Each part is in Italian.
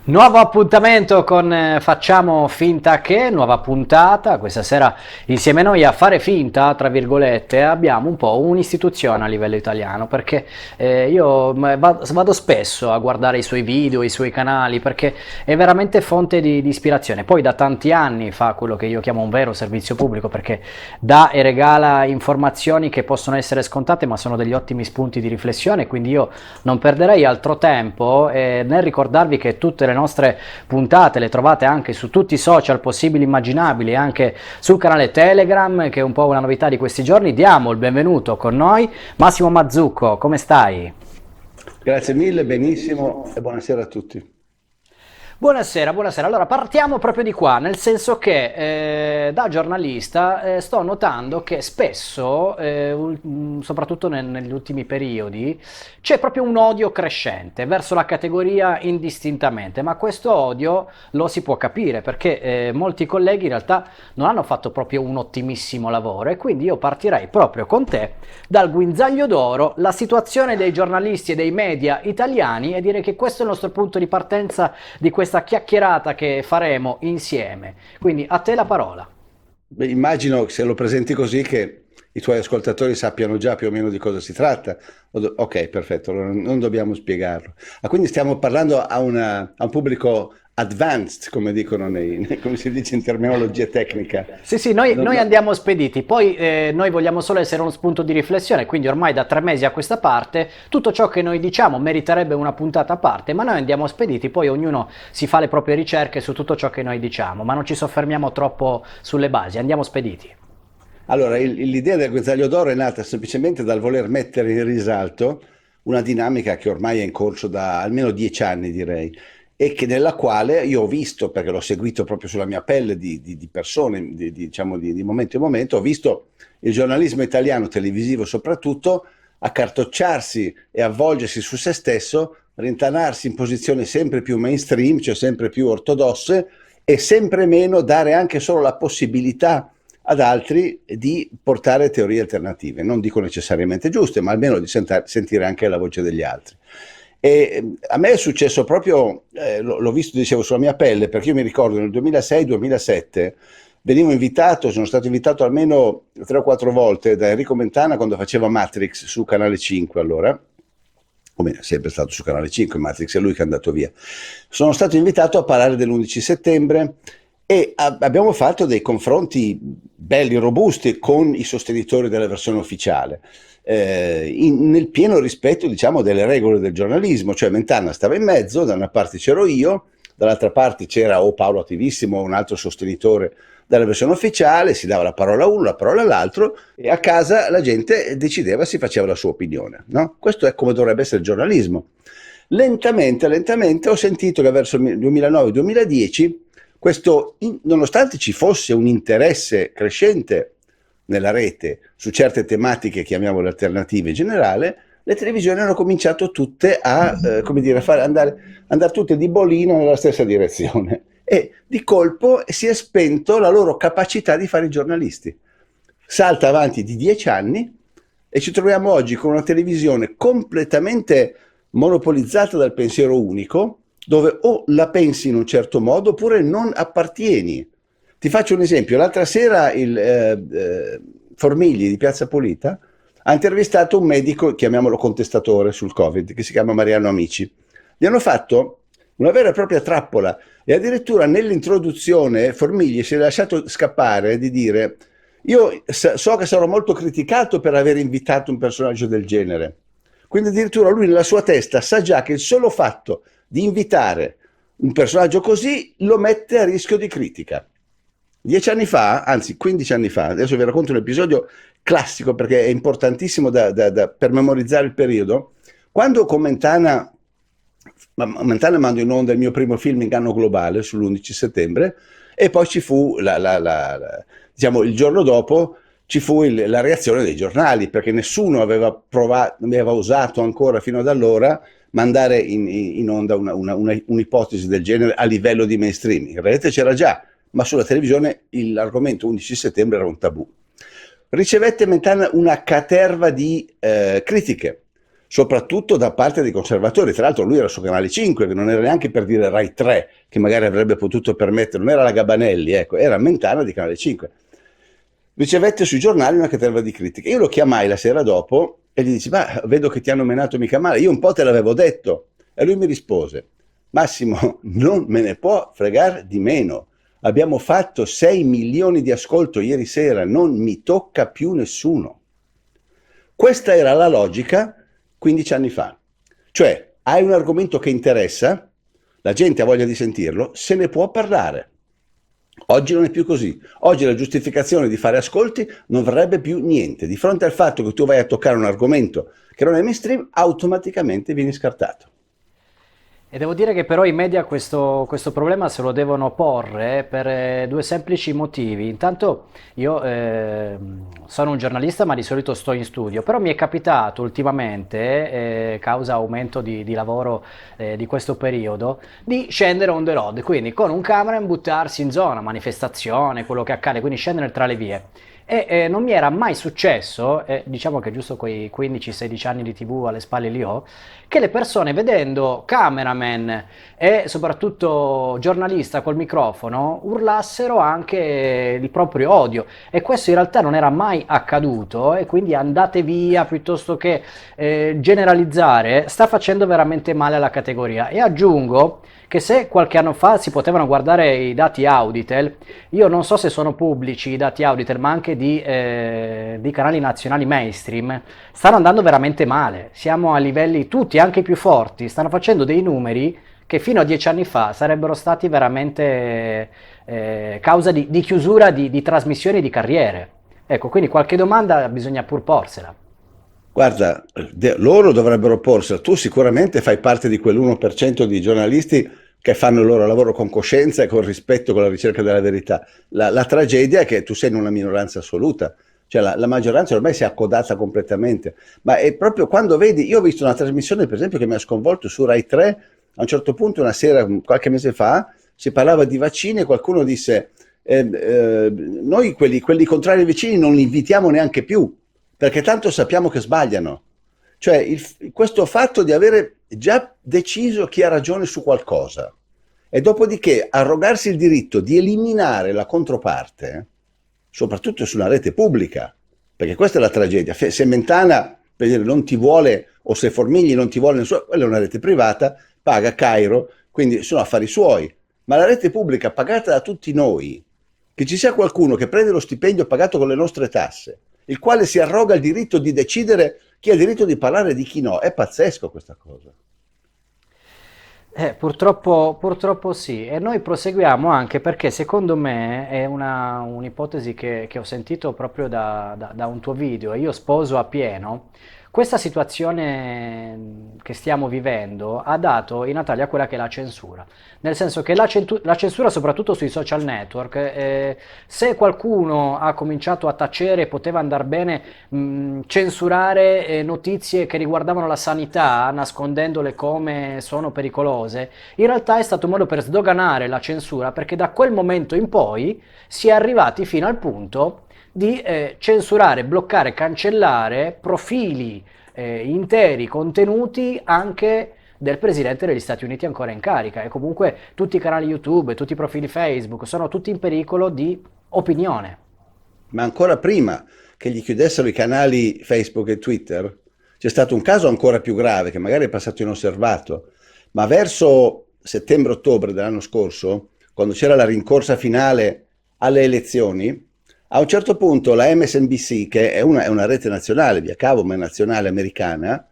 Nuovo appuntamento con Facciamo finta che, nuova puntata, questa sera insieme a noi a fare finta, tra virgolette, abbiamo un po' un'istituzione a livello italiano, perché io vado spesso a guardare i suoi video, i suoi canali, perché è veramente fonte di ispirazione. Poi da tanti anni fa quello che io chiamo un vero servizio pubblico, perché dà e regala informazioni che possono essere scontate, ma sono degli ottimi spunti di riflessione, quindi io non perderei altro tempo nel ricordarvi che tutte le nostre puntate le trovate anche su tutti i social possibili e immaginabili, anche sul canale Telegram, che è un po' una novità di questi giorni. Diamo il benvenuto con noi Massimo Mazzucco, come stai? Grazie mille, benissimo e buonasera a tutti. Buonasera, buonasera. Allora partiamo proprio di qua, nel senso che da giornalista sto notando che spesso, soprattutto negli ultimi periodi, c'è proprio un odio crescente verso la categoria indistintamente, ma questo odio lo si può capire perché molti colleghi in realtà non hanno fatto proprio un ottimissimo lavoro e quindi io partirei proprio con te dal guinzaglio d'oro, la situazione dei giornalisti e dei media italiani e direi che questo è il nostro punto di partenza di questa chiacchierata che faremo insieme. Quindi a te la parola. Beh, immagino che se lo presenti così che i tuoi ascoltatori sappiano già più o meno di cosa si tratta. Ok, perfetto, allora non dobbiamo spiegarlo. Ah, quindi stiamo parlando a un pubblico advanced, come dicono come si dice in terminologia tecnica. Sì, sì, noi No. andiamo spediti, poi noi vogliamo solo essere uno spunto di riflessione, quindi ormai da 3 mesi a questa parte tutto ciò che noi diciamo meriterebbe una puntata a parte, ma noi andiamo spediti, poi ognuno si fa le proprie ricerche su tutto ciò che noi diciamo, ma non ci soffermiamo troppo sulle basi, andiamo spediti. Allora, l'idea del guinzaglio d'oro è nata semplicemente dal voler mettere in risalto una dinamica che ormai è in corso da almeno 10 anni, direi, e che nella quale io ho visto, perché l'ho seguito proprio sulla mia pelle di persone, diciamo di momento in momento, ho visto il giornalismo italiano, televisivo soprattutto, accartocciarsi e avvolgersi su se stesso, rintanarsi in posizioni sempre più mainstream, cioè sempre più ortodosse, e sempre meno dare anche solo la possibilità ad altri di portare teorie alternative, non dico necessariamente giuste, ma almeno di sentire anche la voce degli altri. E a me è successo proprio, l'ho visto, dicevo, sulla mia pelle, perché io mi ricordo nel 2006-2007 venivo invitato, sono stato invitato almeno 3 o 4 volte da Enrico Mentana quando faceva Matrix su Canale 5 allora, come è sempre stato su Canale 5 Matrix, è lui che è andato via. Sono stato invitato a parlare dell'11 settembre e abbiamo fatto dei confronti belli, robusti con i sostenitori della versione ufficiale, nel pieno rispetto, diciamo, delle regole del giornalismo, cioè Mentana stava in mezzo, da una parte c'ero io, dall'altra parte c'era o Paolo Attivissimo o un altro sostenitore della versione ufficiale, si dava la parola a uno, la parola all'altro e a casa la gente decideva, si faceva la sua opinione. No? Questo è come dovrebbe essere il giornalismo. Lentamente, lentamente ho sentito che verso il 2009-2010 questo, nonostante ci fosse un interesse crescente nella rete su certe tematiche, chiamiamole alternative in generale, le televisioni hanno cominciato tutte a, come dire, andare tutte di bolino nella stessa direzione e di colpo si è spento la loro capacità di fare i giornalisti. Salta avanti di 10 anni e ci troviamo oggi con una televisione completamente monopolizzata dal pensiero unico, dove o la pensi in un certo modo oppure non appartieni. Ti faccio un esempio, l'altra sera il Formigli di Piazza Pulita ha intervistato un medico, chiamiamolo contestatore sul Covid, che si chiama Mariano Amici. Gli hanno fatto una vera e propria trappola e addirittura nell'introduzione Formigli si è lasciato scappare di dire io so che sarò molto criticato per aver invitato un personaggio del genere. Quindi addirittura lui nella sua testa sa già che il solo fatto di invitare un personaggio così lo mette a rischio di critica. 10 anni fa, anzi 15 anni fa, adesso vi racconto un episodio classico perché è importantissimo per memorizzare il periodo, quando con Mentana mando in onda il mio primo film Inganno Globale sull'11 settembre e poi ci fu, diciamo, il giorno dopo ci fu la reazione dei giornali perché nessuno aveva usato ancora fino ad allora mandare in onda un'ipotesi del genere a livello di mainstream. In rete c'era già, ma sulla televisione l'argomento 11 settembre era un tabù. Ricevette Mentana una caterva di critiche, soprattutto da parte dei conservatori. Tra l'altro lui era su Canale 5, che non era neanche per dire Rai 3, che magari avrebbe potuto permettere, non era la Gabanelli, ecco, era Mentana di Canale 5. Ricevette sui giornali una caterva di critiche. Io lo chiamai la sera dopo e gli dissi, ma vedo che ti hanno menato mica male, io un po' te l'avevo detto. E lui mi rispose, Massimo, non me ne può fregare di meno. Abbiamo fatto 6 milioni di ascolto ieri sera, non mi tocca più nessuno. Questa era la logica 15 anni fa. Cioè, hai un argomento che interessa, la gente ha voglia di sentirlo, se ne può parlare. Oggi non è più così. Oggi la giustificazione di fare ascolti non varrebbe più niente. Di fronte al fatto che tu vai a toccare un argomento che non è mainstream, automaticamente vieni scartato. E devo dire che però i media questo problema se lo devono porre per due semplici motivi. Intanto io sono un giornalista ma di solito sto in studio, però mi è capitato ultimamente, causa aumento di lavoro di questo periodo, di scendere on the road, quindi con un cameraman buttarsi in zona, manifestazione, quello che accade, quindi scendere tra le vie. E non mi era mai successo, diciamo che giusto quei 15-16 anni di TV alle spalle li ho, che le persone vedendo cameraman e soprattutto giornalista col microfono urlassero anche il proprio odio, e questo in realtà non era mai accaduto, e quindi andate via piuttosto che generalizzare sta facendo veramente male alla categoria. E aggiungo che se qualche anno fa si potevano guardare i dati Auditel, io non so se sono pubblici i dati Auditel, ma anche di canali nazionali mainstream, stanno andando veramente male. Siamo a livelli tutti, anche i più forti, stanno facendo dei numeri che fino a 10 anni fa sarebbero stati veramente causa di chiusura di trasmissioni di carriere. Ecco, quindi qualche domanda bisogna pur porsela. Guarda, loro dovrebbero porsela. Tu sicuramente fai parte di quell'1% di giornalisti che fanno il loro lavoro con coscienza e con rispetto, con la ricerca della verità. La tragedia è che tu sei in una minoranza assoluta, cioè la maggioranza ormai si è accodata completamente. Ma è proprio quando vedi, io ho visto una trasmissione per esempio che mi ha sconvolto su Rai 3, a un certo punto una sera, qualche mese fa, si parlava di vaccini e qualcuno disse, noi quelli contrari ai vaccini non li invitiamo neanche più, perché tanto sappiamo che sbagliano. Cioè questo fatto di avere già deciso chi ha ragione su qualcosa e dopodiché arrogarsi il diritto di eliminare la controparte, soprattutto su una rete pubblica, perché questa è la tragedia. Se Mentana per dire, non ti vuole, o se Formigli non ti vuole, quella è una rete privata, paga Cairo, quindi sono affari suoi. Ma la rete pubblica pagata da tutti noi, che ci sia qualcuno che prende lo stipendio pagato con le nostre tasse, il quale si arroga il diritto di decidere chi ha il diritto di parlare e di chi no, è pazzesco questa cosa. Purtroppo sì, e noi proseguiamo anche perché secondo me è un'ipotesi che ho sentito proprio da un tuo video, e io sposo appieno. Questa situazione che stiamo vivendo ha dato in Italia quella che è la censura, nel senso che la censura soprattutto sui social network, se qualcuno ha cominciato a tacere poteva andare bene censurare notizie che riguardavano la sanità, nascondendole come sono pericolose, in realtà è stato un modo per sdoganare la censura, perché da quel momento in poi si è arrivati fino al punto di censurare, bloccare, cancellare profili interi, contenuti anche del presidente degli Stati Uniti ancora in carica, e comunque tutti i canali YouTube, tutti i profili Facebook sono tutti in pericolo di opinione. Ma ancora prima che gli chiudessero i canali Facebook e Twitter, c'è stato un caso ancora più grave che magari è passato inosservato, ma verso settembre-ottobre dell'anno scorso, quando c'era la rincorsa finale alle elezioni, a un certo punto la MSNBC, che è una rete nazionale, via cavo, ma è nazionale americana,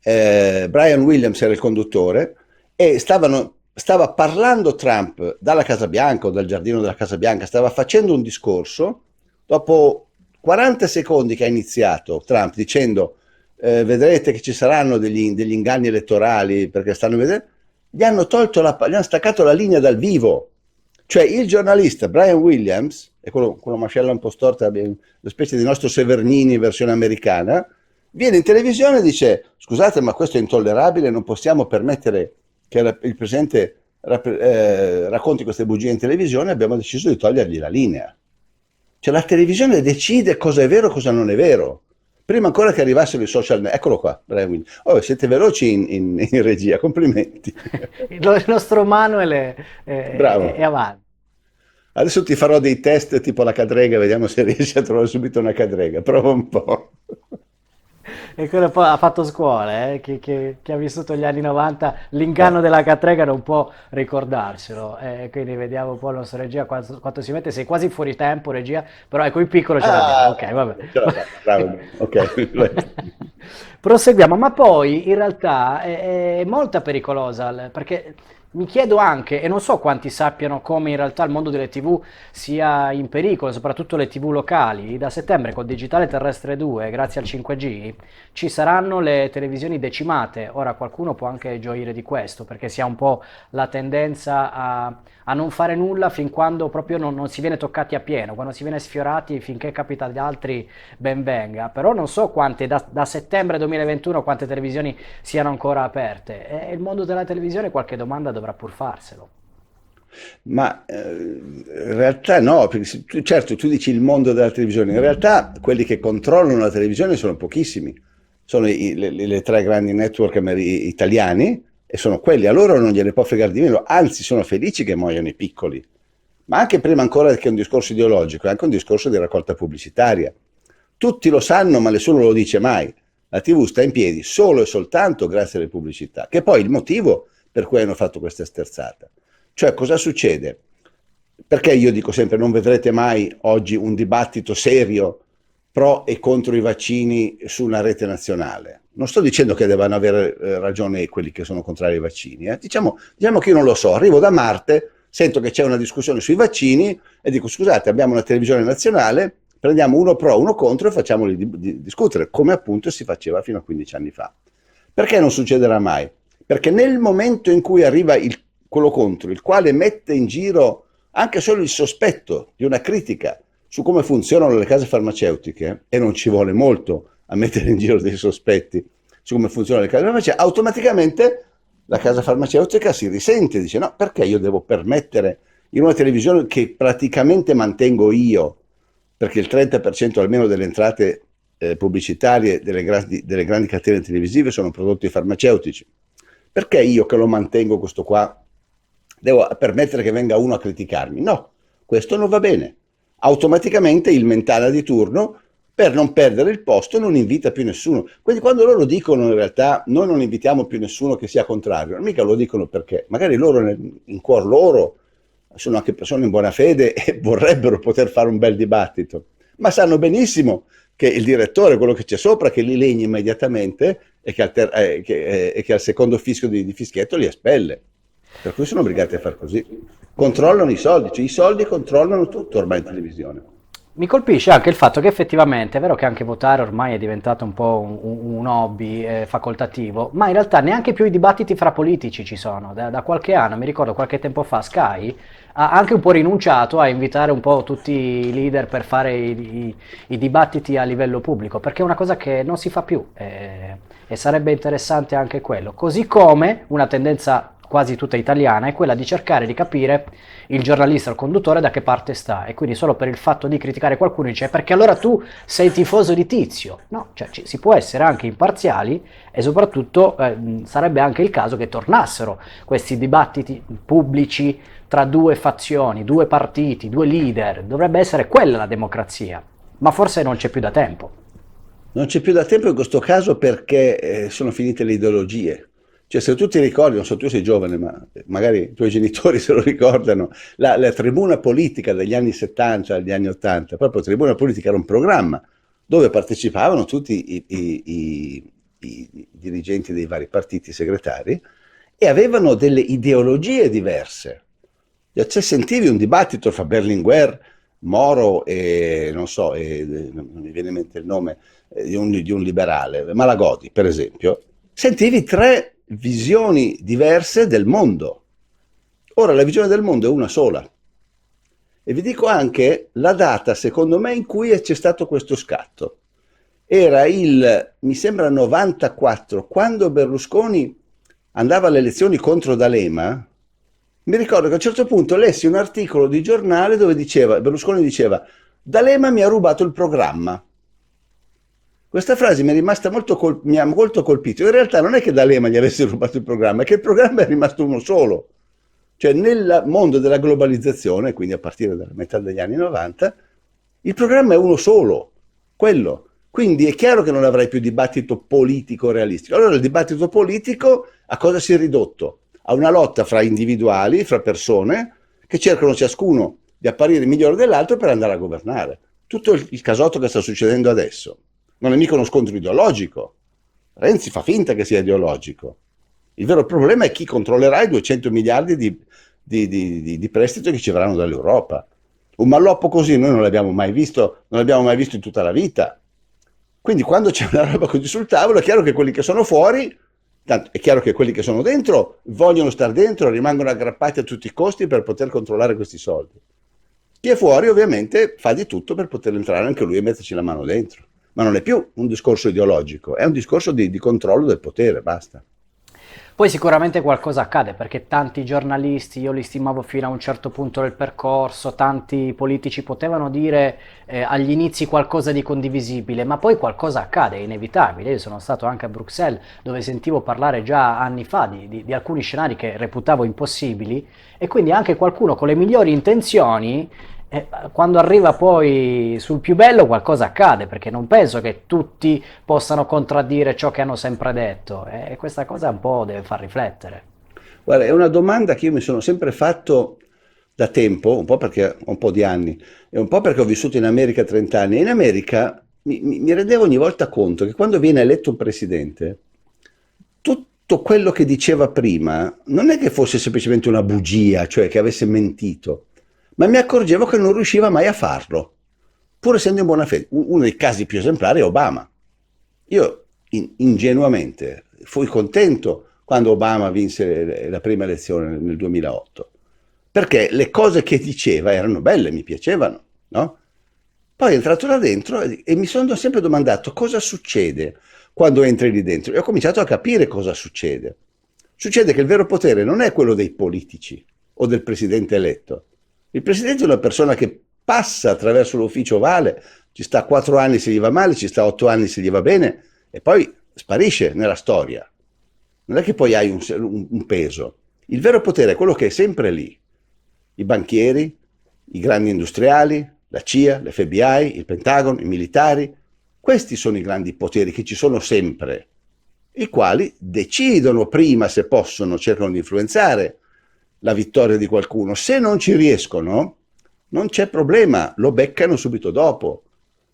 Brian Williams era il conduttore e stava parlando Trump dalla Casa Bianca o dal giardino della Casa Bianca, stava facendo un discorso, dopo 40 secondi che ha iniziato Trump dicendo vedrete che ci saranno degli inganni elettorali perché stanno vedendo, gli hanno staccato la linea dal vivo. Cioè il giornalista Brian Williams, è quello con la mascella un po' storta, una specie di nostro Severnini in versione americana, viene in televisione e dice scusate ma questo è intollerabile, non possiamo permettere che il presidente racconti queste bugie in televisione, abbiamo deciso di togliergli la linea. Cioè la televisione decide cosa è vero e cosa non è vero. Prima ancora che arrivassero i social network. Eccolo qua, Brewin. Oh, siete veloci in regia, complimenti. Il nostro Manuel è Bravo. avanti. Adesso ti farò dei test tipo la cadrega, vediamo se riesci a trovare subito una cadrega. Prova un po'. E quello poi ha fatto scuola, chi ha vissuto gli anni 90, Eh. l'inganno della Catrega non può ricordarselo. Quindi vediamo un po' il nostro regia quanto si mette. Sei quasi fuori tempo, regia, però ecco il piccolo ce l'abbiamo. Ah, Ok, vabbè. ce l'ho fatta, bravo. Ok, vai. Proseguiamo, ma poi in realtà è molto pericolosa perché mi chiedo anche, e non so quanti sappiano come in realtà il mondo delle TV sia in pericolo, soprattutto le TV locali. Da settembre col Digitale Terrestre 2, grazie al 5G, ci saranno le televisioni decimate. Ora qualcuno può anche gioire di questo, perché si ha un po' la tendenza a non fare nulla fin quando proprio non si viene toccati a pieno, quando si viene sfiorati finché capita agli altri ben venga. Però non so quante, da settembre 2021, quante televisioni siano ancora aperte. E il mondo della televisione qualche domanda dovrà pur farselo. Ma in realtà no, perché certo tu dici il mondo della televisione, in realtà quelli che controllano la televisione sono pochissimi, sono le tre grandi network italiani e sono quelli, a loro non gliene può fregare di meno, anzi sono felici che muoiano i piccoli, ma anche prima ancora che un discorso ideologico, è anche un discorso di raccolta pubblicitaria. Tutti lo sanno, ma nessuno lo dice mai. La TV sta in piedi solo e soltanto grazie alle pubblicità, che è poi il motivo per cui hanno fatto questa sterzata. Cioè, cosa succede? Perché io dico sempre, non vedrete mai oggi un dibattito serio pro e contro i vaccini su una rete nazionale. Non sto dicendo che debbano avere ragione quelli che sono contrari ai vaccini. Diciamo che io non lo so, arrivo da Marte, sento che c'è una discussione sui vaccini e dico scusate, abbiamo una televisione nazionale, prendiamo uno pro, uno contro e facciamoli discutere, come appunto si faceva fino a 15 anni fa. Perché non succederà mai? Perché nel momento in cui arriva quello contro, il quale mette in giro anche solo il sospetto di una critica su come funzionano le case farmaceutiche, e non ci vuole molto a mettere in giro dei sospetti su come funzionano le case farmaceutiche, automaticamente la casa farmaceutica si risente, dice no, perché io devo permettere in una televisione che praticamente mantengo io, perché il 30% almeno delle entrate pubblicitarie delle grandi catene televisive sono prodotti farmaceutici. Perché io che lo mantengo questo qua devo permettere che venga uno a criticarmi? No, questo non va bene. Automaticamente il mentale di turno, per non perdere il posto, non invita più nessuno. Quindi quando loro dicono in realtà noi non invitiamo più nessuno che sia contrario, mica lo dicono perché magari loro in cuor loro sono anche persone in buona fede e vorrebbero poter fare un bel dibattito, ma sanno benissimo che il direttore, quello che c'è sopra, che li legna immediatamente e che al secondo fischio di fischietto li espelle. Per cui sono obbligati a far così. Controllano i soldi, cioè i soldi controllano tutto ormai in televisione. Mi colpisce anche il fatto che effettivamente è vero che anche votare ormai è diventato un po' un hobby facoltativo, ma in realtà neanche più i dibattiti fra politici ci sono. Da qualche anno, mi ricordo qualche tempo fa, Sky ha anche un po' rinunciato a invitare un po' tutti i leader per fare i dibattiti a livello pubblico, perché è una cosa che non si fa più e sarebbe interessante anche quello. Così come una tendenza quasi tutta italiana è quella di cercare di capire il giornalista o il conduttore da che parte sta, e quindi solo per il fatto di criticare qualcuno dice perché allora tu sei tifoso di Tizio. No, cioè si può essere anche imparziali e soprattutto sarebbe anche il caso che tornassero questi dibattiti pubblici tra due fazioni, due partiti, due leader. Dovrebbe essere quella la democrazia, ma forse non c'è più da tempo. Non c'è più da tempo in questo caso perché sono finite le ideologie. Cioè, se tu ti ricordi, non so, tu sei giovane, ma magari i tuoi genitori se lo ricordano, la tribuna politica degli anni 70 agli anni 80, proprio tribuna politica era un programma dove partecipavano tutti i dirigenti dei vari partiti segretari e avevano delle ideologie diverse. Cioè, sentivi un dibattito fra Berlinguer, Moro e non so, non mi viene in mente il nome di un liberale, Malagodi per esempio, sentivi tre visioni diverse del mondo. Ora la visione del mondo è una sola. E vi dico anche la data, secondo me, in cui c'è stato questo scatto. Era mi sembra, 94, quando Berlusconi andava alle elezioni contro D'Alema. Mi ricordo che a un certo punto lessi un articolo di giornale dove Berlusconi diceva, D'Alema mi ha rubato il programma. Questa frase mi è rimasta mi ha molto colpito. In realtà non è che D'Alema gli avesse rubato il programma, è che il programma è rimasto uno solo. Cioè nel mondo della globalizzazione, quindi a partire dalla metà degli anni 90, il programma è uno solo, quello. Quindi è chiaro che non avrai più dibattito politico realistico. Allora il dibattito politico a cosa si è ridotto? A una lotta fra individuali, fra persone, che cercano ciascuno di apparire migliore dell'altro per andare a governare. Tutto il casotto che sta succedendo adesso. Non è mica uno scontro ideologico. Renzi fa finta che sia ideologico. Il vero problema è chi controllerà i 200 miliardi di prestito che ci verranno dall'Europa. Un malloppo così noi non l'abbiamo mai visto, non l'abbiamo mai visto in tutta la vita. Quindi quando c'è una roba così sul tavolo è chiaro che quelli che sono fuori, tanto è chiaro che quelli che sono dentro vogliono stare dentro, rimangono aggrappati a tutti i costi per poter controllare questi soldi. Chi è fuori ovviamente fa di tutto per poter entrare anche lui e metterci la mano dentro. Ma non è più un discorso ideologico, è un discorso di controllo del potere, basta. Poi sicuramente qualcosa accade perché tanti giornalisti, io li stimavo fino a un certo punto del percorso, tanti politici potevano dire agli inizi qualcosa di condivisibile, ma poi qualcosa accade, è inevitabile. Io sono stato anche a Bruxelles dove sentivo parlare già anni fa di alcuni scenari che reputavo impossibili e quindi anche qualcuno con le migliori intenzioni quando arriva poi sul più bello qualcosa accade, perché non penso che tutti possano contraddire ciò che hanno sempre detto e questa cosa un po' deve far riflettere. Guarda, è una domanda che io mi sono sempre fatto da tempo, un po' perché ho un po' di anni e un po' perché ho vissuto in America 30 anni. E in America mi rendevo ogni volta conto che quando viene eletto un presidente, tutto quello che diceva prima non è che fosse semplicemente una bugia, cioè che avesse mentito, ma mi accorgevo che non riusciva mai a farlo, pur essendo in buona fede. Uno dei casi più esemplari è Obama. Io ingenuamente fui contento quando Obama vinse la prima elezione nel 2008, perché le cose che diceva erano belle, mi piacevano, no? Poi è entrato là dentro e mi sono sempre domandato cosa succede quando entri lì dentro e ho cominciato a capire cosa succede. Succede che il vero potere non è quello dei politici o del presidente eletto. Il presidente è una persona che passa attraverso l'ufficio ovale, ci sta 4 anni se gli va male, ci sta 8 anni se gli va bene e poi sparisce nella storia. Non è che poi hai un peso. Il vero potere è quello che è sempre lì. I banchieri, i grandi industriali, la CIA, l'FBI, il Pentagono, i militari. Questi sono i grandi poteri che ci sono sempre, i quali decidono prima se possono, cercano di influenzare la vittoria di qualcuno. Se non ci riescono, non c'è problema, lo beccano subito dopo.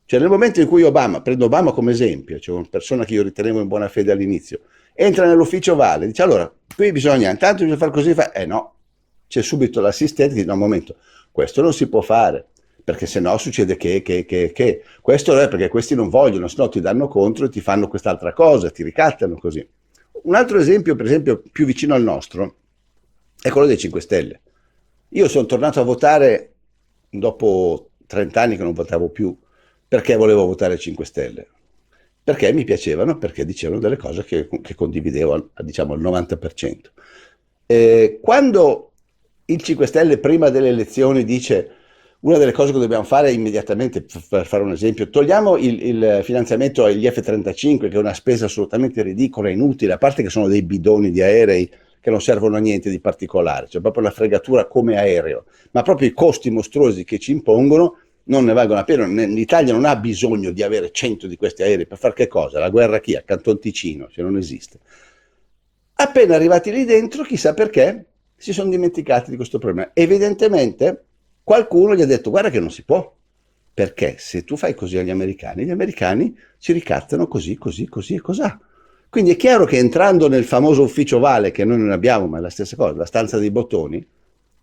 Cioè nel momento in cui Obama, prendo Obama come esempio, cioè una persona che io ritenevo in buona fede all'inizio, entra nell'ufficio ovale, dice allora, qui bisogna, intanto bisogna fare così, no, c'è subito l'assistente che dice no, un momento, questo non si può fare, perché se no succede che, questo è perché questi non vogliono, se no ti danno contro e ti fanno quest'altra cosa, ti ricattano così. Un altro esempio, per esempio, più vicino al nostro, è quello dei 5 Stelle. Io sono tornato a votare dopo 30 anni che non votavo più, perché volevo votare 5 Stelle? Perché mi piacevano, perché dicevano delle cose che condividevo diciamo al 90%. Quando il 5 Stelle prima delle elezioni dice una delle cose che dobbiamo fare immediatamente, per fare un esempio, togliamo il finanziamento agli F-35, che è una spesa assolutamente ridicola, inutile, a parte che sono dei bidoni di aerei che non servono a niente di particolare, cioè proprio una fregatura come aereo, ma proprio i costi mostruosi che ci impongono non ne valgono la pena. L'Italia non ha bisogno di avere 100 di questi aerei per fare che cosa? La guerra chi? A Canton Ticino, cioè non esiste. Appena arrivati lì dentro, chissà perché, si sono dimenticati di questo problema. Evidentemente qualcuno gli ha detto guarda che non si può, perché se tu fai così agli americani, gli americani ci ricattano così, così, così e cos'ha. Quindi è chiaro che entrando nel famoso ufficio ovale, che noi non abbiamo, ma è la stessa cosa, la stanza dei bottoni,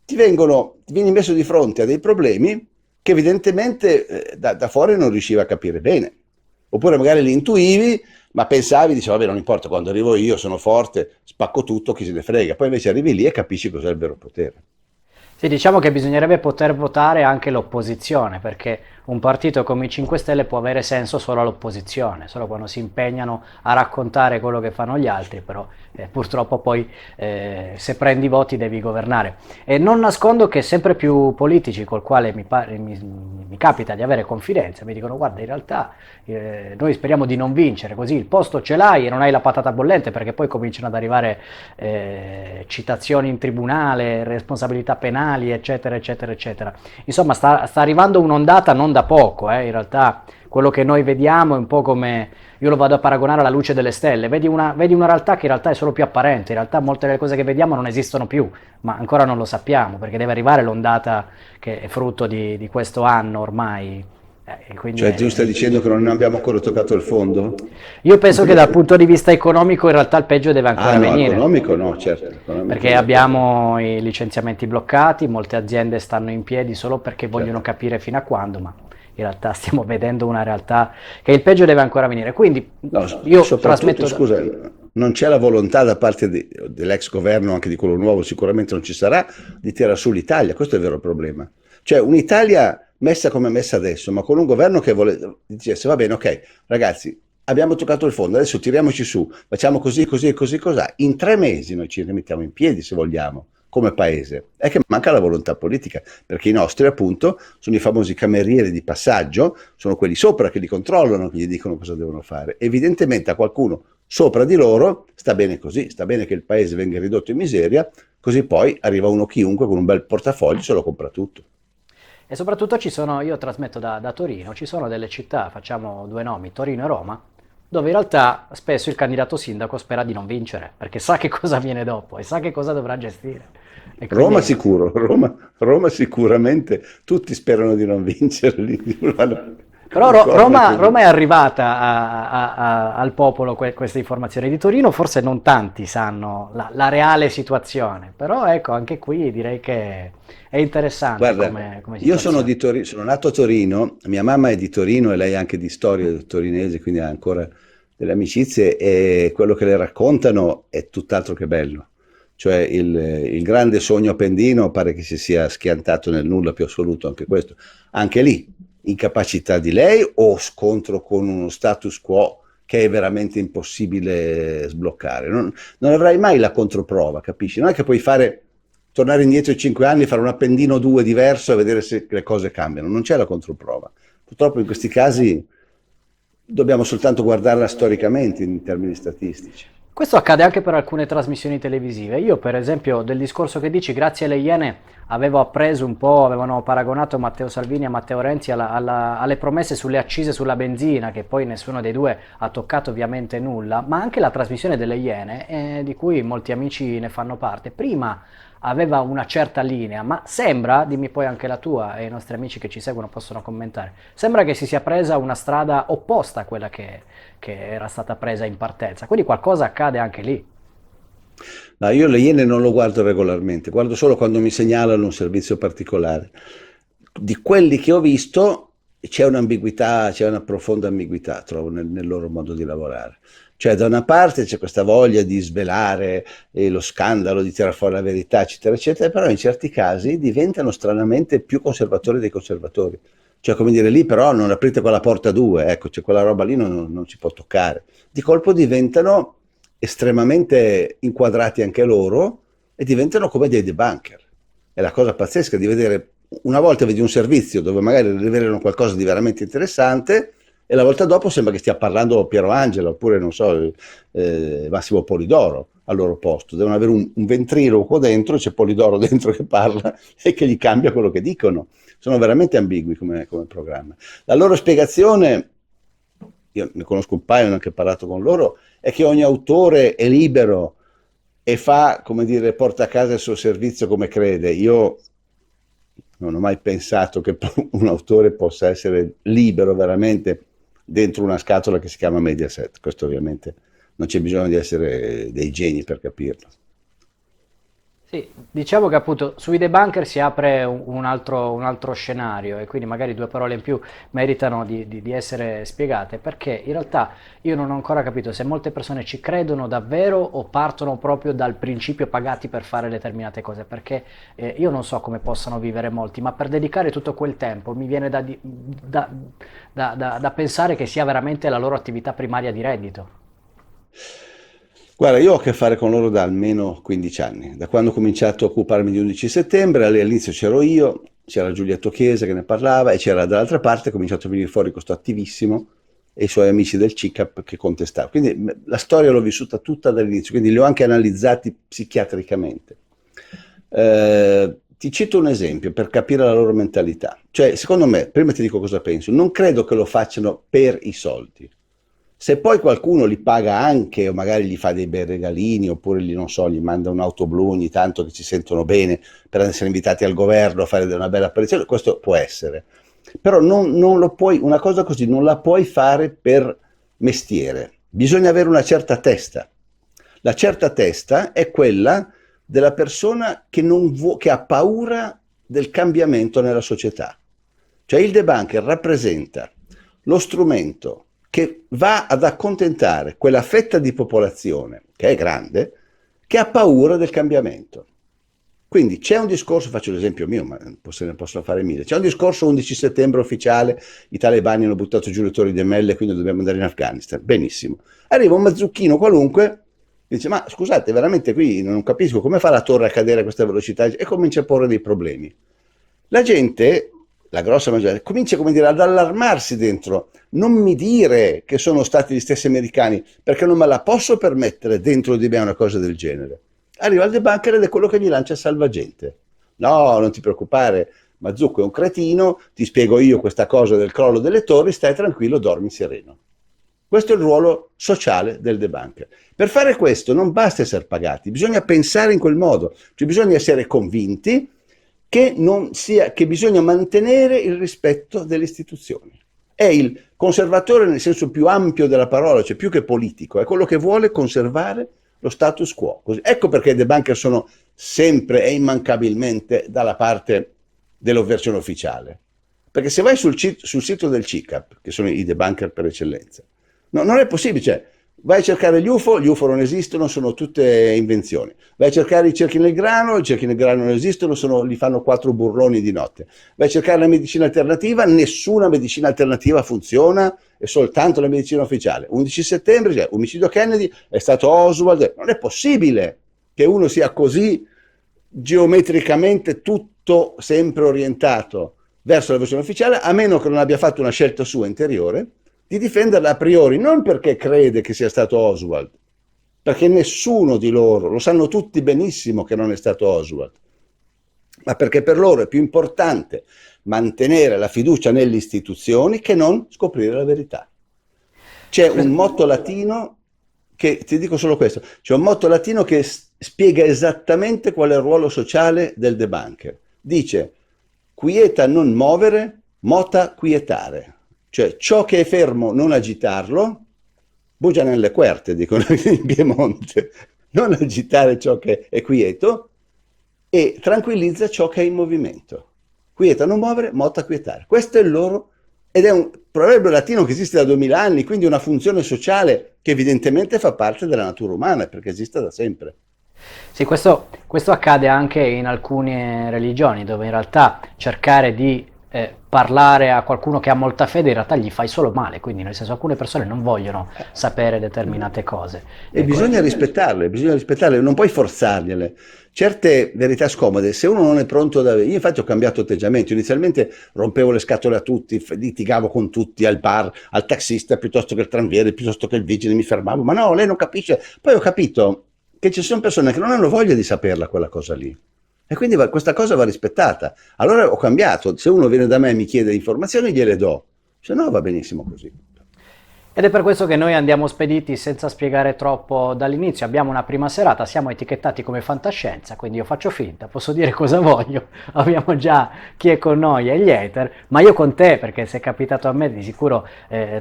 ti vieni messo di fronte a dei problemi che evidentemente da fuori non riusciva a capire bene. Oppure magari li intuivi, ma pensavi, dicevi, vabbè, non importa, quando arrivo io sono forte, spacco tutto, chi se ne frega. Poi invece arrivi lì e capisci cos'è il vero potere. Sì, diciamo che bisognerebbe poter votare anche l'opposizione, perché un partito come i 5 Stelle può avere senso solo all'opposizione, solo quando si impegnano a raccontare quello che fanno gli altri, però purtroppo poi se prendi i voti devi governare. E non nascondo che sempre più politici col quale mi capita di avere confidenza mi dicono guarda in realtà noi speriamo di non vincere, così il posto ce l'hai e non hai la patata bollente, perché poi cominciano ad arrivare citazioni in tribunale, responsabilità penali, eccetera, eccetera, eccetera. Insomma, sta arrivando un'ondata non da poco, in realtà quello che noi vediamo è un po' come, io lo vado a paragonare alla luce delle stelle, vedi una realtà che in realtà è solo più apparente, in realtà molte delle cose che vediamo non esistono più, ma ancora non lo sappiamo, perché deve arrivare l'ondata che è frutto di questo anno ormai. Cioè, tu stai dicendo che non abbiamo ancora toccato il fondo? Io penso che dal punto di vista economico in realtà il peggio deve Ah ancora no, venire, economico no, certo, economico perché no. abbiamo i licenziamenti bloccati, molte aziende stanno in piedi solo perché vogliono Certo. capire fino a quando, ma in realtà stiamo vedendo una realtà che il peggio deve ancora venire. Quindi No, io soprattutto, trasmetto... scusa, non c'è la volontà da parte dell'ex governo, anche di quello nuovo, sicuramente non ci sarà, di tirare su l'Italia, questo è il vero problema. Cioè un'Italia messa come è messa adesso, ma con un governo che dicesse va bene, ok, ragazzi, abbiamo toccato il fondo, adesso tiriamoci su, facciamo così, così e così, cos'ha. In 3 mesi noi ci rimettiamo in piedi, se vogliamo, come paese. È che manca la volontà politica, perché i nostri, appunto, sono i famosi camerieri di passaggio, sono quelli sopra che li controllano, che gli dicono cosa devono fare. Evidentemente a qualcuno sopra di loro sta bene così, sta bene che il paese venga ridotto in miseria, così poi arriva uno chiunque con un bel portafoglio e se lo compra tutto. E soprattutto ci sono, io trasmetto da Torino, ci sono delle città, facciamo due nomi, Torino e Roma, dove in realtà spesso il candidato sindaco spera di non vincere, perché sa che cosa viene dopo e sa che cosa dovrà gestire. E Roma quindi... sicuro, Roma sicuramente, tutti sperano di non vincere, Però concordo Roma è così. arrivata al popolo queste informazioni. Di Torino forse non tanti sanno la reale situazione, però ecco, anche qui direi che è interessante Guarda, come io sono situazione. di Torino, sono nato a Torino, mia mamma è di Torino e lei è anche di storia torinese, quindi ha ancora delle amicizie e quello che le raccontano è tutt'altro che bello. Cioè il grande sogno appendino pare che si sia schiantato nel nulla più assoluto, anche questo. Anche lì, incapacità di lei o scontro con uno status quo che è veramente impossibile sbloccare. Non avrai mai la controprova, capisci? Non è che puoi tornare indietro i 5 anni, fare un appendino o due diverso e vedere se le cose cambiano. Non c'è la controprova. Purtroppo in questi casi dobbiamo soltanto guardarla storicamente in termini statistici. Questo accade anche per alcune trasmissioni televisive. Io, per esempio, del discorso che dici, grazie alle Iene, avevo appreso un po', avevano paragonato Matteo Salvini a Matteo Renzi alle promesse sulle accise sulla benzina, che poi nessuno dei due ha toccato ovviamente nulla, ma anche la trasmissione delle Iene, di cui molti amici ne fanno parte. Prima aveva una certa linea, ma sembra, dimmi poi anche la tua e i nostri amici che ci seguono possono commentare, sembra che si sia presa una strada opposta a quella che era stata presa in partenza, quindi qualcosa accade anche lì. No, io le Iene non lo guardo regolarmente, guardo solo quando mi segnalano un servizio particolare. Di quelli che ho visto c'è un'ambiguità, c'è una profonda ambiguità, trovo, nel loro modo di lavorare. Cioè, da una parte c'è questa voglia di svelare lo scandalo, di tirare fuori la verità, eccetera, eccetera, però in certi casi diventano stranamente più conservatori dei conservatori. Cioè, come dire, lì però non aprite quella porta a due, ecco, c'è quella roba lì non si può toccare. Di colpo diventano estremamente inquadrati anche loro e diventano come dei debunker. È la cosa pazzesca di vedere, una volta vedi un servizio dove magari rivelano qualcosa di veramente interessante e la volta dopo sembra che stia parlando Piero Angela oppure non so, Massimo Polidoro al loro posto. Devono avere un ventriloquo dentro, c'è Polidoro dentro che parla e che gli cambia quello che dicono. Sono veramente ambigui come programma. La loro spiegazione, io ne conosco un paio, ho anche parlato con loro, è che ogni autore è libero e fa, come dire, porta a casa il suo servizio come crede. Io non ho mai pensato che un autore possa essere libero veramente dentro una scatola che si chiama Mediaset. Questo ovviamente non c'è bisogno di essere dei geni per capirlo. Sì, diciamo che appunto sui debunker si apre un altro scenario e quindi magari due parole in più meritano di essere spiegate perché in realtà io non ho ancora capito se molte persone ci credono davvero o partono proprio dal principio pagati per fare determinate cose perché io non so come possano vivere molti ma per dedicare tutto quel tempo mi viene da pensare che sia veramente la loro attività primaria di reddito. Guarda, io ho a che fare con loro da almeno 15 anni, da quando ho cominciato a occuparmi di 11 settembre, all'inizio c'ero io, c'era Giulietto Chiesa che ne parlava e c'era dall'altra parte, è cominciato a venire fuori questo attivissimo e i suoi amici del CICAP che contestavano. Quindi la storia l'ho vissuta tutta dall'inizio, quindi li ho anche analizzati psichiatricamente. Ti cito un esempio per capire la loro mentalità. Cioè, secondo me, prima ti dico cosa penso, non credo che lo facciano per i soldi. Se poi qualcuno li paga anche o magari gli fa dei bei regalini oppure gli, non so, gli manda un'auto blu ogni tanto che ci sentono bene per essere invitati al governo a fare una bella apparizione, questo può essere. Però non lo puoi, una cosa così non la puoi fare per mestiere. Bisogna avere una certa testa. La certa testa è quella della persona che ha paura del cambiamento nella società. Cioè il debunker rappresenta lo strumento che va ad accontentare quella fetta di popolazione, che è grande, che ha paura del cambiamento. Quindi c'è un discorso, faccio l'esempio mio, ma se ne possono fare mille, c'è un discorso 11 settembre ufficiale, i talebani hanno buttato giù le torri gemelle, quindi dobbiamo andare in Afghanistan. Benissimo. Arriva un mazzucchino qualunque, dice, ma scusate, veramente qui non capisco come fa la torre a cadere a questa velocità e comincia a porre dei problemi. La gente, la grossa maggioranza, comincia come dire, ad allarmarsi dentro. Non mi dire che sono stati gli stessi americani, perché non me la posso permettere dentro di me una cosa del genere. Arriva il debunker ed è quello che gli lancia salvagente. No, non ti preoccupare, Mazzucco è un cretino, ti spiego io questa cosa del crollo delle torri, stai tranquillo, dormi sereno. Questo è il ruolo sociale del debunker. Per fare questo non basta essere pagati, bisogna pensare in quel modo, cioè bisogna essere convinti che bisogna mantenere il rispetto delle istituzioni. È il conservatore nel senso più ampio della parola, cioè più che politico, è quello che vuole conservare lo status quo. Così. Ecco perché i debunker sono sempre e immancabilmente dalla parte dell'ovversione ufficiale. Perché se vai sul sito del CICAP, che sono i debunker per eccellenza, non è possibile, cioè, vai a cercare gli UFO non esistono, sono tutte invenzioni. Vai a cercare i cerchi nel grano non esistono, li fanno 4 burloni di notte. Vai a cercare la medicina alternativa, nessuna medicina alternativa funziona, è soltanto la medicina ufficiale. 11 settembre, cioè, omicidio Kennedy, è stato Oswald, non è possibile che uno sia così geometricamente tutto sempre orientato verso la versione ufficiale, a meno che non abbia fatto una scelta sua interiore, di difenderla a priori, non perché crede che sia stato Oswald, perché nessuno di loro, lo sanno tutti benissimo che non è stato Oswald, ma perché per loro è più importante mantenere la fiducia nelle istituzioni che non scoprire la verità. C'è un motto latino che, ti dico solo questo, c'è un motto latino che spiega esattamente qual è il ruolo sociale del debunker. Dice, quieta non muovere, mota quietare. Cioè ciò che è fermo non agitarlo, bugia nelle querte, dicono in Piemonte, non agitare ciò che è quieto e tranquillizza ciò che è in movimento. Quieta non muovere, mota quietare. Questo è il loro, ed è un proverbio latino che esiste da 2000 anni, quindi una funzione sociale che evidentemente fa parte della natura umana, perché esiste da sempre. Sì, questo accade anche in alcune religioni, dove in realtà cercare di parlare a qualcuno che ha molta fede in realtà gli fai solo male, quindi nel senso alcune persone non vogliono sapere determinate cose. E bisogna rispettarle, non puoi forzargliele. Certe verità scomode, se uno non è pronto da... Io infatti ho cambiato atteggiamento, inizialmente rompevo le scatole a tutti, litigavo con tutti al bar, al taxista, piuttosto che al tranviere, piuttosto che il vigile, mi fermavo, ma no, lei non capisce. Poi ho capito che ci sono persone che non hanno voglia di saperla quella cosa lì. E quindi questa cosa va rispettata. Allora ho cambiato, se uno viene da me e mi chiede informazioni gliele do, se no va benissimo così. Ed è per questo che noi andiamo spediti senza spiegare troppo dall'inizio. Abbiamo una prima serata, siamo etichettati come fantascienza, quindi io faccio finta, posso dire cosa voglio. Abbiamo già chi è con noi e gli ether, ma io con te, perché se è capitato a me, di sicuro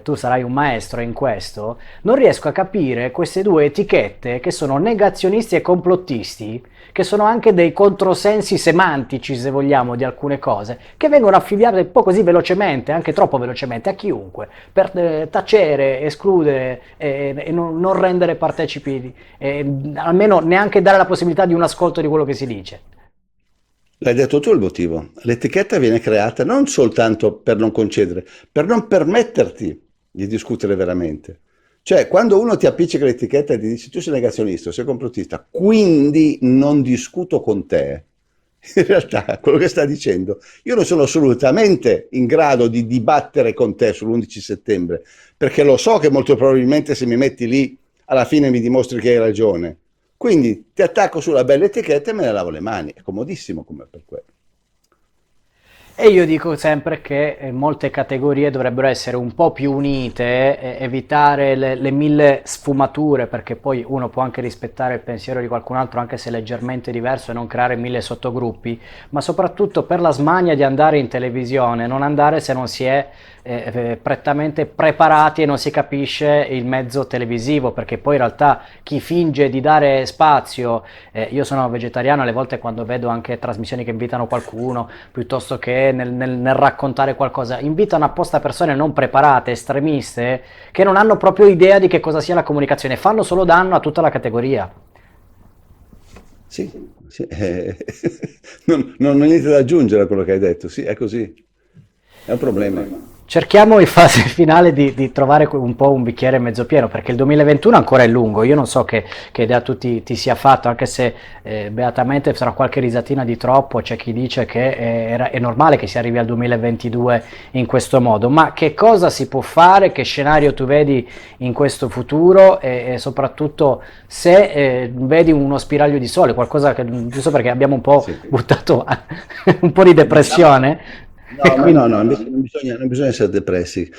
tu sarai un maestro in questo, non riesco a capire queste due etichette che sono negazionisti e complottisti, che sono anche dei controsensi semantici, se vogliamo, di alcune cose, che vengono affibbiate un po' così velocemente, anche troppo velocemente, a chiunque, per tacere, escludere e non rendere partecipi, almeno neanche dare la possibilità di un ascolto di quello che si dice. L'hai detto tu il motivo. L'etichetta viene creata non soltanto per non concedere, per non permetterti di discutere veramente. Cioè, quando uno ti appiccica l'etichetta e ti dice tu sei negazionista, sei complottista, quindi non discuto con te, in realtà quello che sta dicendo, io non sono assolutamente in grado di dibattere con te sull'11 settembre, perché lo so che molto probabilmente se mi metti lì, alla fine mi dimostri che hai ragione. Quindi ti attacco sulla bella etichetta e me ne lavo le mani. È comodissimo come per quello. E io dico sempre che molte categorie dovrebbero essere un po' più unite, evitare le mille sfumature, perché poi uno può anche rispettare il pensiero di qualcun altro, anche se leggermente diverso, e non creare mille sottogruppi, ma soprattutto per la smania di andare in televisione, non andare se non si è prettamente preparati e non si capisce il mezzo televisivo, perché poi in realtà chi finge di dare spazio, io sono vegetariano, alle volte quando vedo anche trasmissioni che invitano qualcuno, piuttosto che nel raccontare qualcosa, invitano apposta persone non preparate, estremiste, che non hanno proprio idea di che cosa sia la comunicazione, fanno solo danno a tutta la categoria. Sì, sì, non ho niente da aggiungere a quello che hai detto. Sì, è così. È un problema. Cerchiamo in fase finale di trovare un po' un bicchiere mezzo pieno, perché il 2021 ancora è lungo. Io non so che idea tu ti sia fatto, anche se beatamente sarà qualche risatina di troppo. C'è chi dice che è normale che si arrivi al 2022 in questo modo, ma che cosa si può fare, che scenario tu vedi in questo futuro e soprattutto se vedi uno spiraglio di sole, qualcosa che, giusto perché abbiamo un po' Sì. buttato un po' di Diciamo, depressione. E no, ma no, quindi no, non bisogna essere depressi.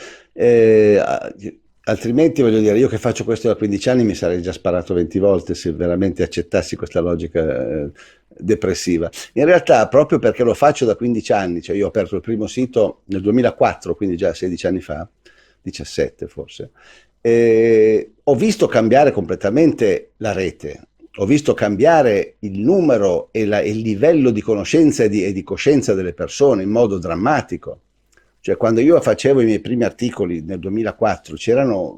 Altrimenti, voglio dire, io che faccio questo da 15 anni mi sarei già sparato 20 volte se veramente accettassi questa logica depressiva. In realtà, proprio perché lo faccio da 15 anni, cioè io ho aperto il primo sito nel 2004, quindi già 16 anni fa, 17 forse, ho visto cambiare completamente la rete, ho visto cambiare il numero e il livello di conoscenza e di coscienza delle persone in modo drammatico. Cioè, quando io facevo i miei primi articoli nel 2004,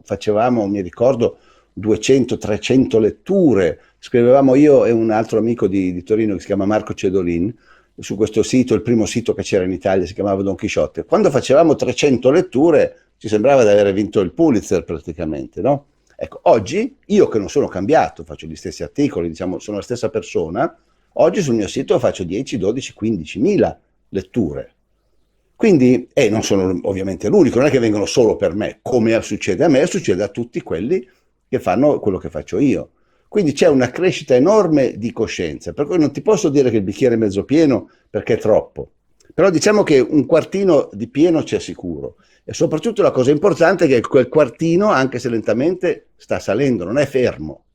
facevamo, mi ricordo, 200-300 letture. Scrivevamo io e un altro amico di Torino che si chiama Marco Cedolin, su questo sito, il primo sito che c'era in Italia, si chiamava Don Chisciotte. Quando facevamo 300 letture, ci sembrava di aver vinto il Pulitzer praticamente, no? Ecco, oggi io che non sono cambiato, faccio gli stessi articoli, diciamo, sono la stessa persona, oggi sul mio sito faccio 10, 12, 15 mila letture. Quindi, e non sono ovviamente l'unico, non è che vengono solo per me, come succede a me, succede a tutti quelli che fanno quello che faccio io. Quindi c'è una crescita enorme di coscienza, per cui non ti posso dire che il bicchiere è mezzo pieno perché è troppo, però diciamo che un quartino di pieno c'è sicuro. E soprattutto la cosa importante è che quel quartino, anche se lentamente, sta salendo, non è fermo.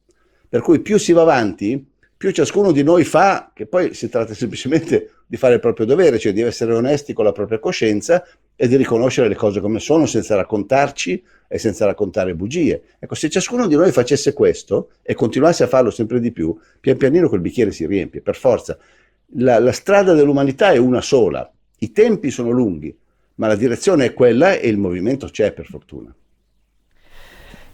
Per cui più si va avanti, più ciascuno di noi fa, che poi si tratta semplicemente di fare il proprio dovere, cioè di essere onesti con la propria coscienza e di riconoscere le cose come sono senza raccontarci e senza raccontare bugie. Ecco, se ciascuno di noi facesse questo e continuasse a farlo sempre di più, pian pianino quel bicchiere si riempie, per forza. La strada dell'umanità è una sola, i tempi sono lunghi, ma la direzione è quella e il movimento c'è per fortuna.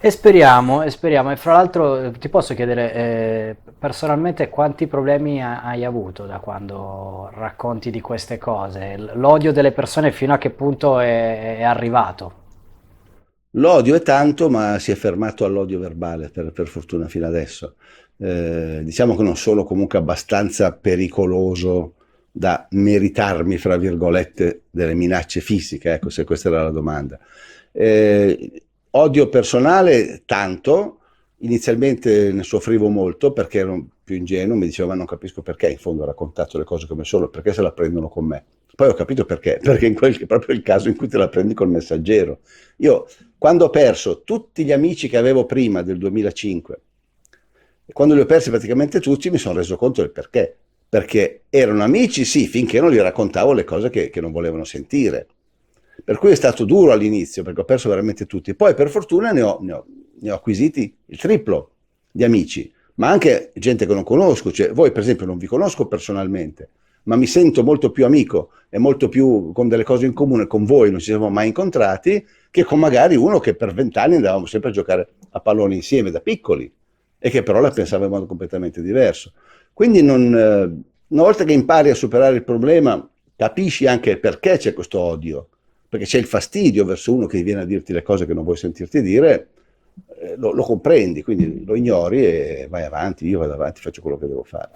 e speriamo. E fra l'altro ti posso chiedere personalmente quanti problemi hai avuto da quando racconti di queste cose? L'odio delle persone fino a che punto è arrivato? L'odio è tanto, ma si è fermato all'odio verbale, per fortuna fino adesso. Diciamo che non sono comunque abbastanza pericoloso da meritarmi, fra virgolette, delle minacce fisiche, ecco, se questa era la domanda. Odio personale, tanto. Inizialmente ne soffrivo molto perché ero più ingenuo, mi dicevo ma non capisco perché, in fondo ho raccontato le cose come sono, perché se la prendono con me. Poi ho capito perché, perché è proprio il caso in cui te la prendi col messaggero. Io quando ho perso tutti gli amici che avevo prima del 2005, e quando li ho persi praticamente tutti, mi sono reso conto del perché. Perché erano amici, sì, finché non gli raccontavo le cose che non volevano sentire. Per cui è stato duro all'inizio, perché ho perso veramente tutti. Poi per fortuna ne ho acquisiti il triplo di amici, ma anche gente che non conosco, cioè voi per esempio non vi conosco personalmente, ma mi sento molto più amico e molto più con delle cose in comune con voi, non ci siamo mai incontrati, che con magari uno che per 20 anni andavamo sempre a giocare a pallone insieme da piccoli e che però la pensava in modo completamente diverso. Quindi una volta che impari a superare il problema, capisci anche perché c'è questo odio, perché c'è il fastidio verso uno che viene a dirti le cose che non vuoi sentirti dire, lo comprendi, quindi lo ignori e vai avanti, io vado avanti, faccio quello che devo fare.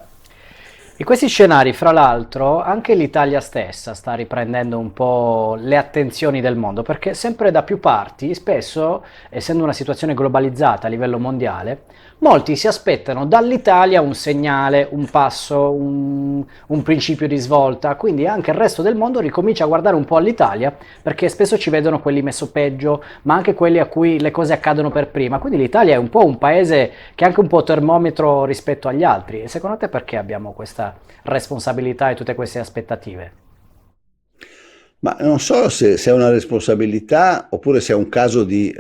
In questi scenari, fra l'altro, anche l'Italia stessa sta riprendendo un po' le attenzioni del mondo, perché sempre da più parti, spesso, essendo una situazione globalizzata a livello mondiale, molti si aspettano dall'Italia un segnale, un passo, un principio di svolta, quindi anche il resto del mondo ricomincia a guardare un po' all'Italia, perché spesso ci vedono quelli messo peggio, ma anche quelli a cui le cose accadono per prima. Quindi l'Italia è un po' un paese che è anche un po' termometro rispetto agli altri. E secondo te perché abbiamo questa responsabilità e tutte queste aspettative? Ma non so se è una responsabilità oppure se è un caso di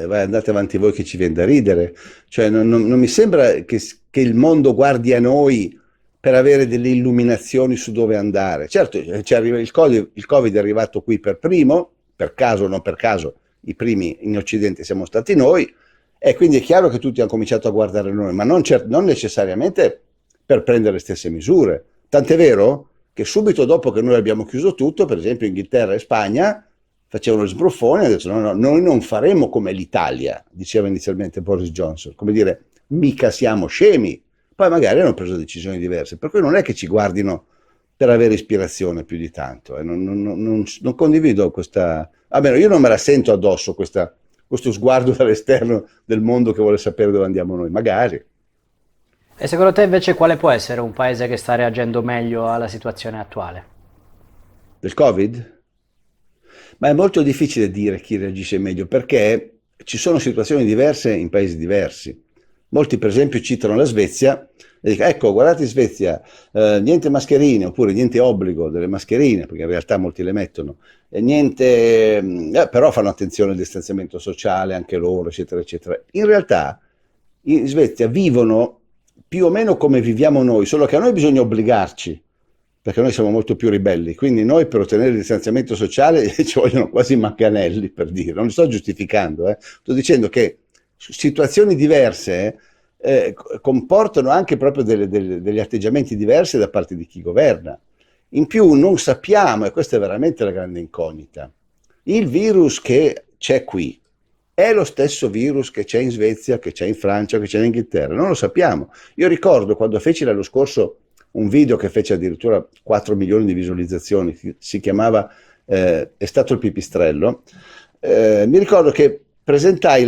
vai, andate avanti voi che ci viene da ridere. Cioè, non mi sembra che il mondo guardi a noi per avere delle illuminazioni su dove andare. Certo, il Covid è arrivato qui per primo, per caso o non per caso, i primi in Occidente siamo stati noi, e quindi è chiaro che tutti hanno cominciato a guardare noi, ma non necessariamente per prendere le stesse misure. Tant'è vero che subito dopo che noi abbiamo chiuso tutto, per esempio Inghilterra e Spagna facevano il sbruffone e hanno detto no, no, noi non faremo come l'Italia, diceva inizialmente Boris Johnson, come dire, mica siamo scemi. Poi magari hanno preso decisioni diverse, per cui non è che ci guardino per avere ispirazione più di tanto. Non condivido questa... Almeno io non me la sento addosso questo sguardo dall'esterno del mondo che vuole sapere dove andiamo noi, magari. E secondo te invece quale può essere un paese che sta reagendo meglio alla situazione attuale? Del Covid? Ma è molto difficile dire chi reagisce meglio perché ci sono situazioni diverse in paesi diversi. Molti per esempio citano la Svezia e dicono ecco guardate in Svezia, niente mascherine oppure niente obbligo delle mascherine perché in realtà molti le mettono e niente, però fanno attenzione al distanziamento sociale anche loro eccetera eccetera. In realtà in Svezia vivono più o meno come viviamo noi, solo che a noi bisogna obbligarci perché noi siamo molto più ribelli, quindi noi per ottenere il distanziamento sociale ci vogliono quasi i manganelli, per dire, non li sto giustificando, sto dicendo che situazioni diverse comportano anche proprio degli atteggiamenti diversi da parte di chi governa. In più non sappiamo, e questa è veramente la grande incognita, il virus che c'è qui è lo stesso virus che c'è in Svezia, che c'è in Francia, che c'è in Inghilterra, non lo sappiamo. Io ricordo quando feci l'anno scorso un video che fece addirittura 4 milioni di visualizzazioni, si chiamava È stato il pipistrello, mi ricordo che presentai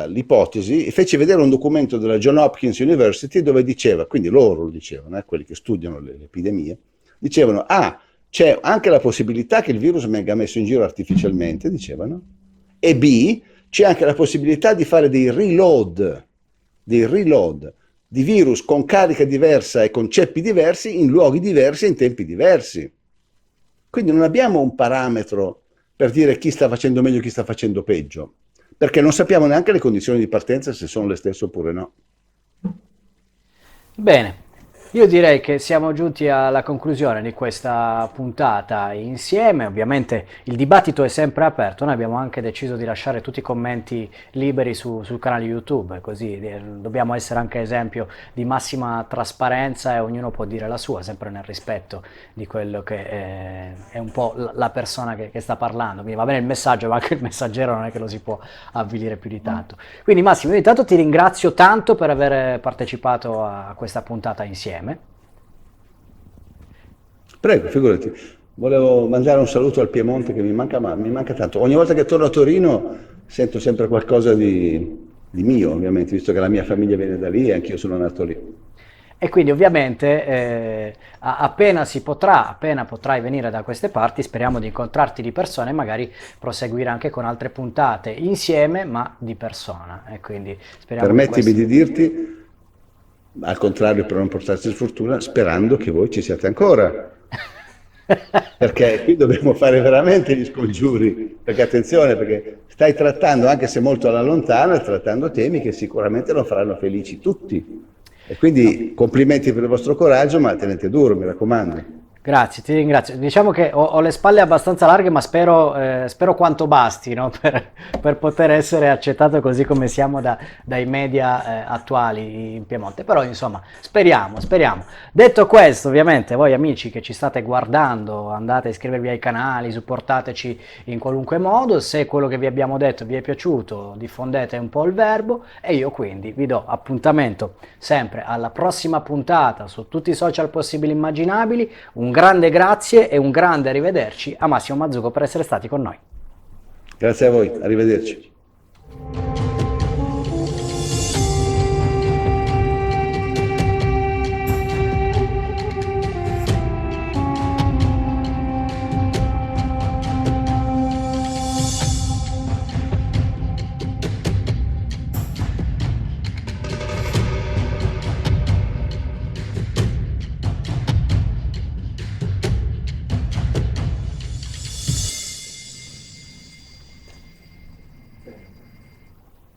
l'ipotesi e feci vedere un documento della John Hopkins University dove diceva, quindi loro lo dicevano, quelli che studiano le epidemie, dicevano, c'è anche la possibilità che il virus venga messo in giro artificialmente, dicevano, e B, c'è anche la possibilità di fare dei reload di virus con carica diversa e con ceppi diversi in luoghi diversi e in tempi diversi. Quindi non abbiamo un parametro per dire chi sta facendo meglio e chi sta facendo peggio, perché non sappiamo neanche le condizioni di partenza se sono le stesse oppure no. Bene, io direi che siamo giunti alla conclusione di questa puntata insieme. Ovviamente il dibattito è sempre aperto, noi abbiamo anche deciso di lasciare tutti i commenti liberi sul canale YouTube, così dobbiamo essere anche esempio di massima trasparenza e ognuno può dire la sua, sempre nel rispetto di quello che è un po' la persona che sta parlando. Quindi va bene il messaggio, ma anche il messaggero non è che lo si può avvilire più di tanto. Quindi Massimo, io intanto ti ringrazio tanto per aver partecipato a questa puntata insieme. Prego, figurati. Volevo mandare un saluto al Piemonte che mi manca, ma mi manca tanto. Ogni volta che torno a Torino sento sempre qualcosa di mio, ovviamente, visto che la mia famiglia viene da lì e anch'io sono nato lì. E quindi ovviamente appena si potrà, appena potrai venire da queste parti, speriamo di incontrarti di persona e magari proseguire anche con altre puntate insieme, ma di persona. E quindi speriamo che Permettimi questo... di dirti, al contrario, per non portarci sfortuna, sperando che voi ci siate ancora. perché qui dobbiamo fare veramente gli scongiuri, perché attenzione, perché stai trattando, anche se molto alla lontana, trattando temi che sicuramente non faranno felici tutti. E No. quindi complimenti per il vostro coraggio, ma tenete duro, mi raccomando. Grazie, ti ringrazio. Diciamo che ho le spalle abbastanza larghe, ma spero quanto basti, no? Per poter essere accettato così come siamo dai media attuali in Piemonte. Però, insomma, speriamo, speriamo. Detto questo, ovviamente, voi amici che ci state guardando, andate a iscrivervi ai canali, supportateci in qualunque modo. Se quello che vi abbiamo detto vi è piaciuto, diffondete un po' il verbo e io quindi vi do appuntamento sempre alla prossima puntata su tutti i social possibili e immaginabili. Un grande grazie e un grande arrivederci a Massimo Mazzucco per essere stati con noi. Grazie a voi, arrivederci.